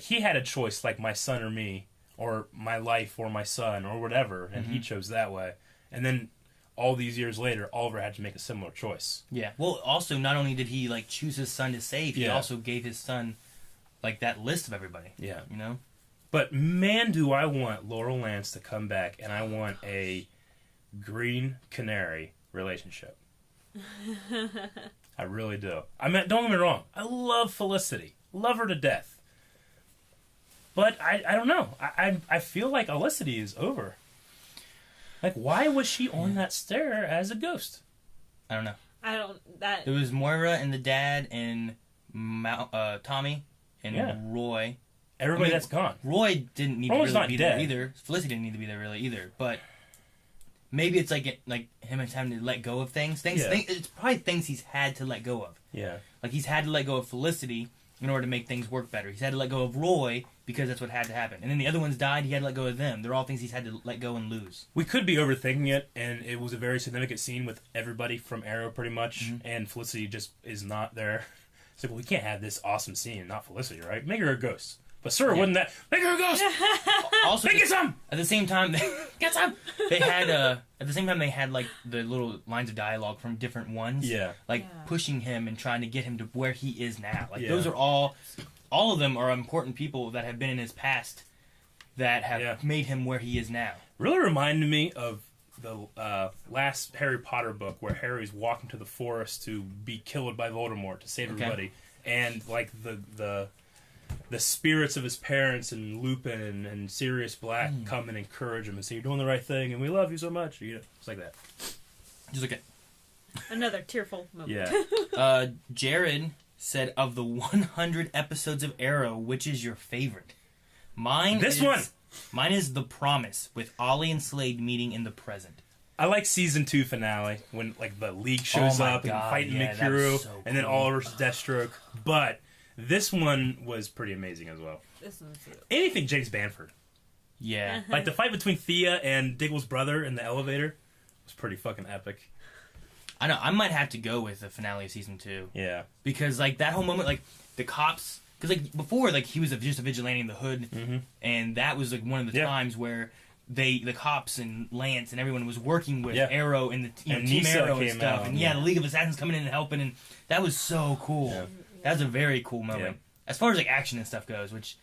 C: he had a choice, like, my son or me, or my life or my son, or whatever, and he chose that way. And then, all these years later, Oliver had to make a similar choice.
G: Yeah. Well, also, not only did he, like, choose his son to save, he
C: Yeah.
G: also gave his son, like, that list of everybody.
C: Yeah.
G: You know?
C: But man, do I want Laurel Lance to come back, and I want a Green Canary relationship. I really do. I mean, don't get me wrong. I love Felicity. Love her to death. But I don't know. I feel like Felicity is over. Like, why was she on that stair as a ghost?
G: I don't know.
B: I don't... That...
G: It was Moira and the dad and Tommy and
C: Yeah.
G: Roy.
C: Everybody that's gone.
G: Roy didn't need
C: Roy's
G: to really
C: not
G: be
C: dead.
G: there either. Felicity didn't need to be there really either. But maybe it's like him having to let go of things.
C: Yeah.
G: It's probably things he's had to let go of.
C: Yeah.
G: Like he's had to let go of Felicity in order to make things work better. He's had to let go of Roy because that's what had to happen. And then the other ones died. He had to let go of them. They're all things he's had to let go and lose.
C: We could be overthinking it, and it was a very significant scene with everybody from Arrow, pretty much, and Felicity just is not there. It's like, well, we can't have this awesome scene and not Felicity, right? Make her a ghost. But sir, wouldn't that... Make her a ghost!
G: Also,
C: get some!
G: At the same time,
C: Get some!
G: they had at the same time they had like the little lines of dialogue from different ones.
C: Yeah.
G: Like pushing him and trying to get him to where he is now. Like
C: Yeah.
G: those are all of them are important people that have been in his past that have made him where he is now.
C: Really reminded me of the last Harry Potter book where Harry's walking to the forest to be killed by Voldemort to save
G: Okay.
C: everybody. And like the spirits of his parents and Lupin and Sirius Black come and encourage him and say, you're doing the right thing and we love you so much. You know, it's like that.
G: Just look at
B: Another tearful moment.
C: Yeah.
G: Jared said, of the 100 episodes of Arrow, which is your favorite? Mine is The Promise, with Ollie and Slade meeting in the present.
C: I like season 2 finale when like the League shows
G: Oh my
C: up and
G: God,
C: fighting
G: yeah, that
C: Mikuru,
G: was so
C: and then
G: cool.
C: Oliver's Deathstroke. But this one was pretty amazing as well.
B: This one's
C: Anything James Banford.
G: Yeah.
C: Like the fight between Thea and Diggle's brother in the elevator was pretty fucking epic.
G: I know. I might have to go with the finale of season 2.
C: Yeah.
G: Because, like, that whole moment, like, the cops... Because, like, before, like, he was just a vigilante in the hood, and that was, like, one of the times where the cops and Lance and everyone was working with Arrow and the
C: And
G: Team
C: Nisa
G: Arrow and
C: came
G: stuff.
C: out,
G: And, the League of Assassins coming in and helping, and that was so cool.
C: Yeah.
G: That was a very cool moment. As far as, like, action and stuff goes, which...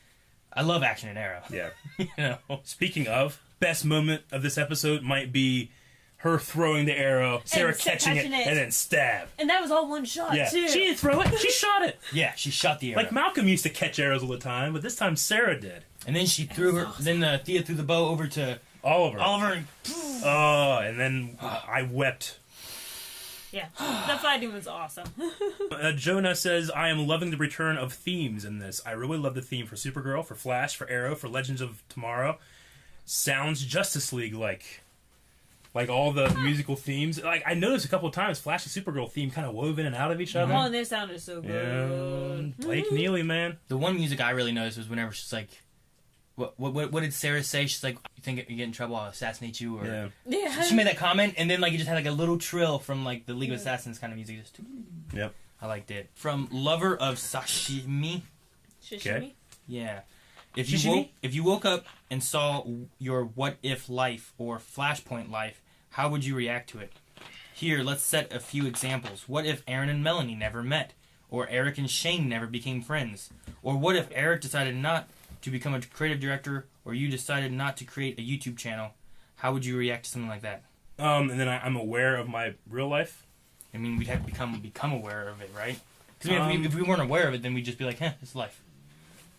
G: I love action in Arrow.
C: Yeah.
G: You know?
C: Speaking of, best moment of this episode might be her throwing the arrow, Sarah
B: And
C: catching it,
B: catching it.
C: and then stab.
B: And that was all one shot,
C: Yeah.
B: too.
C: She didn't throw it, she shot it.
G: Yeah, she shot the arrow.
C: Like Malcolm used to catch arrows all the time, but this time Sarah did.
G: And then she threw her... Then Thea threw the bow over to...
C: Oliver.
G: And
C: Oh, and then I wept.
B: Yeah, the fighting was awesome.
C: Jonah says, I am loving the return of themes in this. I really love the theme for Supergirl, for Flash, for Arrow, for Legends of Tomorrow. Sounds Justice League-like. Like all the musical themes. Like I noticed a couple of times Flash and Supergirl theme kind of wove in and out of each other.
B: Oh, and they sounded so good.
C: Yeah, Blake Neely, man.
G: The one music I really noticed was whenever she's like, what did Sarah say? She's like, you think you get in trouble, I'll assassinate you? Or
B: Yeah.
G: She made that comment, and then like it just had like a little trill from like the League of Assassins kind of music. Just
C: Yep.
G: I liked it. From Lover of Sashimi.
B: Shishimi?
G: Yeah. If you woke up and saw your what if life or Flashpoint life, how would you react to it? Here, let's set a few examples. What if Aaron and Melanie never met? Or Eric and Shane never became friends? Or what if Eric decided not to become a creative director, or you decided not to create a YouTube channel? How would you react to something like that?
C: And then I'm aware of my real life.
G: I mean, we'd have to become aware of it, right? Because if we weren't aware of it, then we'd just be like, it's life.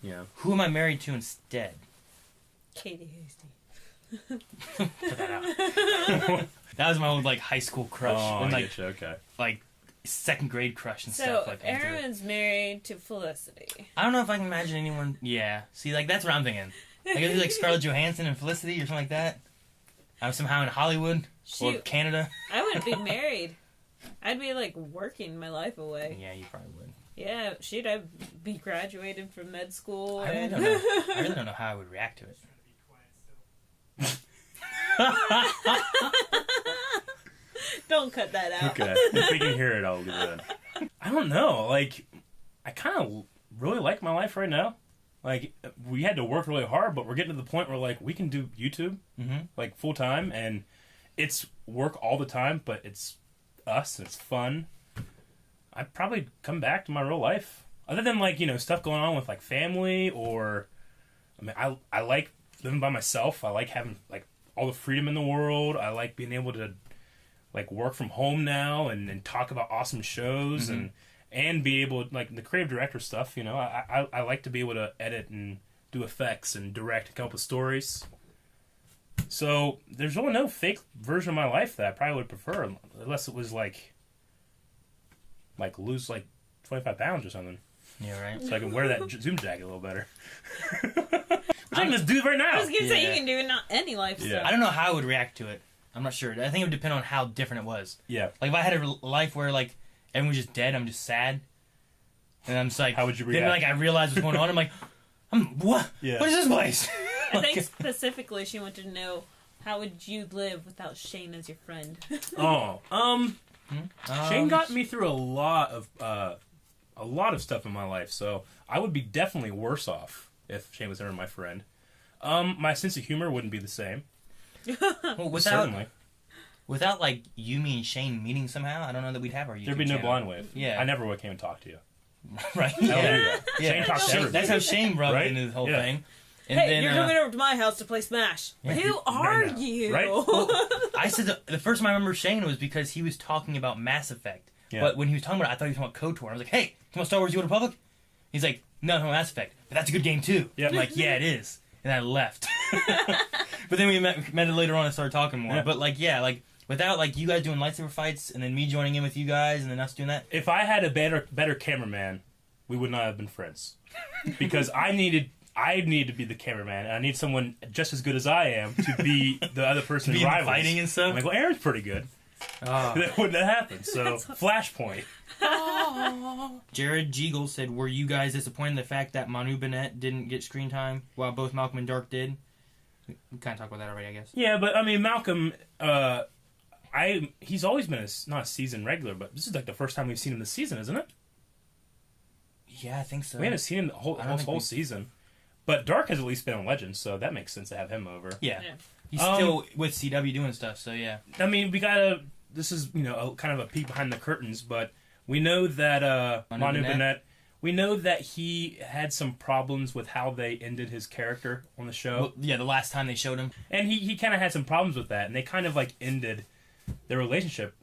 C: Yeah.
G: Who am I married to instead?
B: Katie Hasty.
G: Put that out. That was my old like high school crush.
C: Oh,
G: and,
C: I
G: like,
C: get you, okay.
G: Like second grade crush and
B: So,
G: stuff. Like
B: Aaron's married to Felicity.
G: I don't know if I can imagine anyone. Yeah. See, like that's what I'm thinking. Like it'd be like Scarlett Johansson and Felicity or something like that. I'm somehow in Hollywood or
B: Shoot.
G: Canada.
B: I wouldn't be married. I'd be like working my life away.
G: Yeah, you probably would.
B: Yeah, shoot, I'd be graduated from med school.
G: I really
B: and...
G: don't know. I really don't know how I would react to it.
B: Don't cut that out.
C: Okay. If we can hear it, I'll do that. I don't know. Like, I kind of really like my life right now. Like, we had to work really hard, but we're getting to the point where, like, we can do YouTube, like, full time, and it's work all the time, but it's us, and it's fun. I'd probably come back to my real life. Other than, like, you know, stuff going on with, like, family, or, I mean, I like living by myself. I like having, like, all the freedom in the world. I like being able to, like, work from home now and talk about awesome shows and be able to, like, the creative director stuff, you know. I like to be able to edit and do effects and direct and come up with stories. So there's really no fake version of my life that I probably would prefer, unless it was, like lose, like, 25 pounds or something.
G: Yeah, right.
C: So I can wear that Zoom jacket a little better. Which I can just do right now.
B: I was going to say, you can do it not any lifestyle.
G: Yeah. I don't know how I would react to it. I'm not sure. I think it would depend on how different it was.
C: Yeah.
G: Like, if I had a life where, like, everyone was just dead, I'm just sad. And I'm just like...
C: How would you react?
G: Then, like, I realize what's going on. I'm like, what?
C: Yeah.
G: What is this place?
B: I think specifically she wanted to know, how would you live without Shane as your friend?
C: Shane got me through a lot of stuff in my life, so I would be definitely worse off if Shane was ever my friend. My sense of humor wouldn't be the same.
G: Well,
C: Certainly.
G: Without, like, you, me, and Shane meeting somehow, I don't know that we'd have our YouTube
C: There'd be no
G: channel.
C: blind wave.
G: Yeah.
C: I never would came and talked to you.
G: Right?
C: I don't do
G: Yeah.
C: that. Shane talks to everybody.
G: That's how Shane rubbed
C: Right?
G: into the whole
C: Yeah.
G: thing. And
B: hey,
G: then,
B: you're coming over to my house to play Smash.
G: Yeah.
B: Who are
C: Right now.
B: you?
C: Right?
G: Well, I said the first time I remember Shane was because he was talking about Mass Effect.
C: Yeah.
G: But when he was talking about it, I thought he was talking about KOTOR. I was like, hey, come on, Star Wars, you want Republic? He's like, no, Mass Effect. But that's a good game, too.
C: Yeah.
G: I'm like, yeah, it is. And I left. But then we met it later on and started talking more.
C: Yeah.
G: But, like, yeah, like, without, like, you guys doing lightsaber fights and then me joining in with you guys and then us doing that.
C: If I had a better cameraman, we would not have been friends. Because I need to be the cameraman, and I need someone just as good as I am to be the other person
G: Be
C: in
G: in the
C: rivals.
G: fighting and stuff?
C: I'm like, well, Aaron's pretty good. That wouldn't have happened. So, Flashpoint.
G: Jared Jeagle said, were you guys disappointed in the fact that Manu Bennett didn't get screen time while both Malcolm and Dark did? We kind of talked about that already, I guess.
C: Yeah, but I mean, Malcolm, he's always been not a season regular, but this is like the first time we've seen him this season, isn't it?
G: Yeah, I think so.
C: We haven't seen him the whole season. But Dark has at least been on Legends, so that makes sense to have him over.
G: Yeah. He's still with CW doing stuff, so yeah.
C: I mean, this is, you know, kind of a peek behind the curtains, but we know that Manu Bennett, we know that he had some problems with how they ended his character on the show.
G: Well, yeah, the last time they showed him.
C: And he kind of had some problems with that, and they kind of, like, ended their relationship,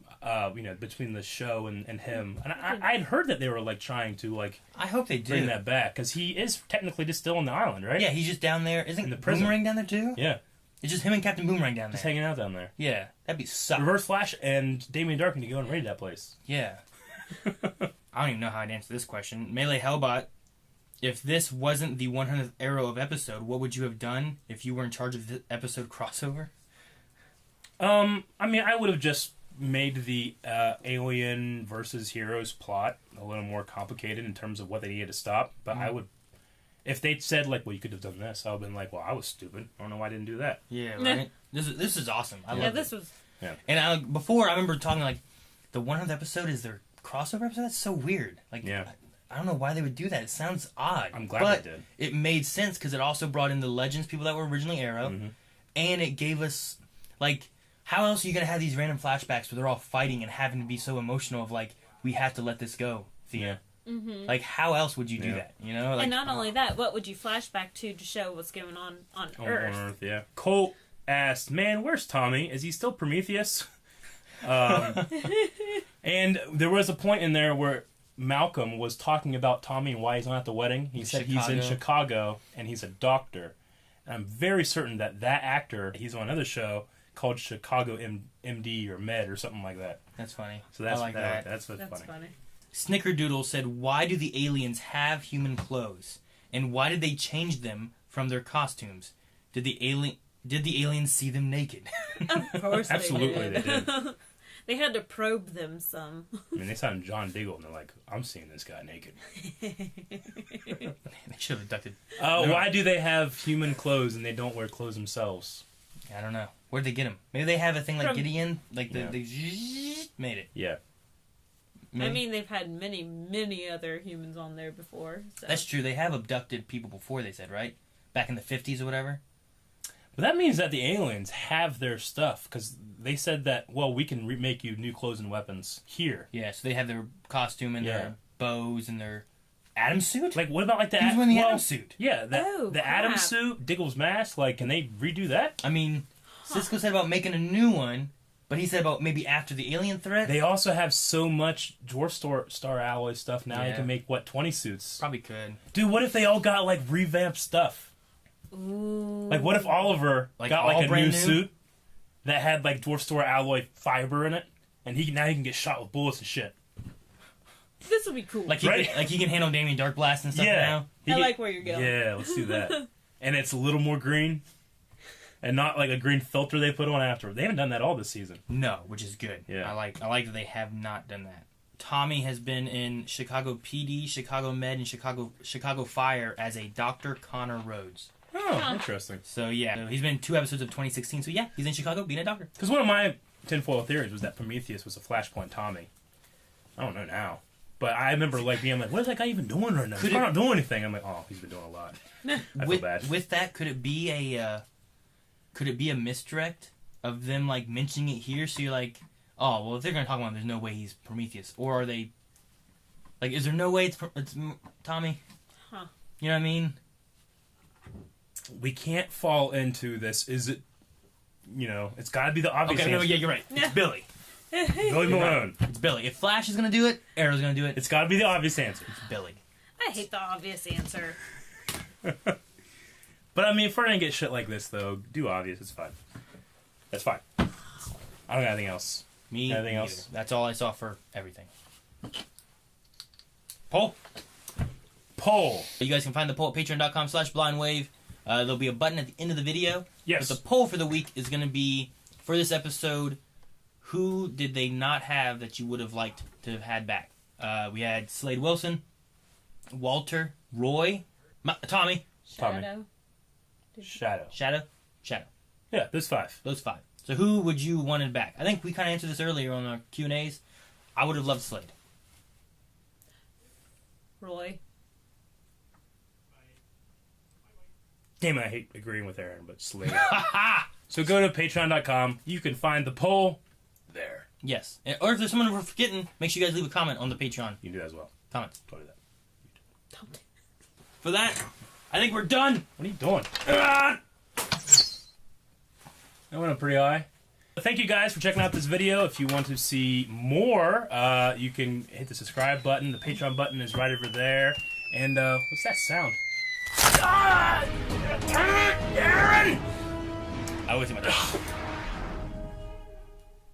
C: you know, between the show and him. And I'd heard that they were, like, trying to, like...
G: I hope they do.
C: Bring that back, because he is technically just still on the island, right?
G: Yeah, he's just down there. Isn't
C: in the prison.
G: Boomerang down there, too?
C: Yeah.
G: It's just him and Captain Boomerang down there.
C: Just hanging out down there.
G: Yeah, that'd be suck.
C: Reverse Flash and Damien Dark need to go and raid that place.
G: Yeah. I don't even know how I'd answer this question. Melee Hellbot, if this wasn't the 100th Arrow of episode, what would you have done if you were in charge of the episode crossover?
C: I mean, I would have just made the Alien versus Heroes plot a little more complicated in terms of what they needed to stop. But I would, if they'd said like, "Well, you could have done this," I would have been like, "Well, I was stupid. I don't know why I didn't do that."
G: Yeah, right. This is awesome. I love
B: this
G: it.
B: was.
C: Yeah.
G: And before I remember talking like, the 100th episode is their crossover episode. That's so weird. Like,
C: Yeah.
G: I don't know why they would do that. It sounds odd.
C: I'm glad
G: but
C: they did.
G: It made sense because it also brought in the Legends people that were originally Arrow, and it gave us like, how else are you gonna have these random flashbacks where they're all fighting and having to be so emotional of like, we have to let this go, Thea.
B: Mm-hmm.
G: Like, how else would you do that? You know, like,
B: And not only that, what would you flashback to show what's going on Earth?
C: On Earth, yeah. Colt asked, "Man, where's Tommy? Is he still Prometheus?" And there was a point in there where Malcolm was talking about Tommy and why he's not at the wedding. He said he's in Chicago and he's a doctor. And I'm very certain that actor, he's on another show called Chicago MD or Med or something like that.
G: That's funny.
C: So that's
G: I like that.
C: That's funny.
G: Snickerdoodle said, "Why do the aliens have human clothes, and why did they change them from their costumes? Did the aliens see them naked?"
B: Of course,
C: Absolutely,
B: they did.
C: they did.
B: They had to probe them some.
C: I mean, they saw John Diggle and they're like, "I'm seeing this guy naked."
G: They should have abducted.
C: Why do they have human clothes and they don't wear clothes themselves?
G: I don't know. Where'd they get them? Maybe they have a thing like
B: From-
G: Gideon, like
C: Yeah.
G: they made it.
C: Yeah.
B: I mean, they've had many, many other humans on there before. So.
G: That's true. They have abducted people before. They said, right, back in the 50s or whatever.
C: But that means that the aliens have their stuff, because they said that, well, we can make you new clothes and weapons here.
G: Yeah, so they have their costume and their bows and their Atom suit.
C: Like, what about like the
G: He was wearing the Atom suit?
C: Yeah, the Atom
B: crap.
C: suit, Diggle's mask. Like, can they redo that?
G: I mean, Cisco said about making a new one, but he said about maybe after the alien threat.
C: They also have so much Dwarf Star Alloy stuff now. They
G: Yeah.
C: can make, 20 suits?
G: Probably could.
C: Dude, what if they all got, like, revamped stuff?
B: Ooh.
C: Like, what if Oliver
G: Like,
C: got,
G: all
C: like, a new
G: brand new?
C: suit that had, like, Dwarf Star Alloy fiber in it, and now he can get shot with bullets and shit?
B: This would be cool.
G: Like he can handle Damien Dark Blast and stuff now.
B: I like where you're going.
C: Yeah, let's do that. And it's a little more green, and not like a green filter they put on after. They haven't done that all this season.
G: No, which is good.
C: Yeah.
G: I like that they have not done that. Tommy has been in Chicago PD, Chicago Med, and Chicago Fire as a Dr. Connor Rhodes.
C: Oh, interesting.
G: So yeah, so he's been in 2 episodes of 2016. So yeah, he's in Chicago being a doctor.
C: Because one of my tinfoil theories was that Prometheus was a Flashpoint Tommy. I don't know now. But I remember being like, what is that guy even doing right now? He's not doing anything. I'm like, oh, he's been doing a lot. I feel bad.
G: With that, could it be a misdirect of them like mentioning it here? So you're like, oh, well, if they're gonna talk about him, there's no way he's Prometheus, or are they? Like, is there no way it's Tommy?
B: Huh.
G: You know what I mean?
C: We can't fall into this. Is it? It's got to be the obvious.
G: Okay, no,
C: answer.
G: yeah, you're right. It's Billy.
C: Billy Malone.
G: It's Billy. If Flash is gonna do it, Arrow's gonna do it.
C: It's got to be the obvious answer.
G: It's Billy.
B: I hate the obvious answer.
C: But I mean, if we're gonna get shit like this, though, do obvious. It's fine. That's fine. I don't got anything else.
G: Me.
C: Anything
G: neither.
C: else?
G: That's all I saw for everything. Poll. You guys can find the poll at patreon.com/blindwave. There'll be a button at the end of the video.
C: Yes.
G: But the poll for the week is going to be, for this episode, who did they not have that you would have liked to have had back? We had Slade Wilson, Walter, Roy, Tommy.
B: Shadow.
G: Shadow.
C: Yeah, those 5.
G: Those 5. So who would you wanted back? I think we kind of answered this earlier on our Q&As. I would have loved Slade.
B: Roy.
C: Damn it, I hate agreeing with Aaron, but Slade. So go to patreon.com. You can find the poll there.
G: Yes. Or if there's someone we're forgetting, make sure you guys leave a comment on the Patreon.
C: You can do that as well.
G: Comment.
C: Don't do that.
G: For that, I think we're done.
C: What are you doing? That went up pretty high. Thank you guys for checking out this video. If you want to see more, you can hit the subscribe button. The Patreon button is right over there. And what's that sound? Aaron! I always see my turn.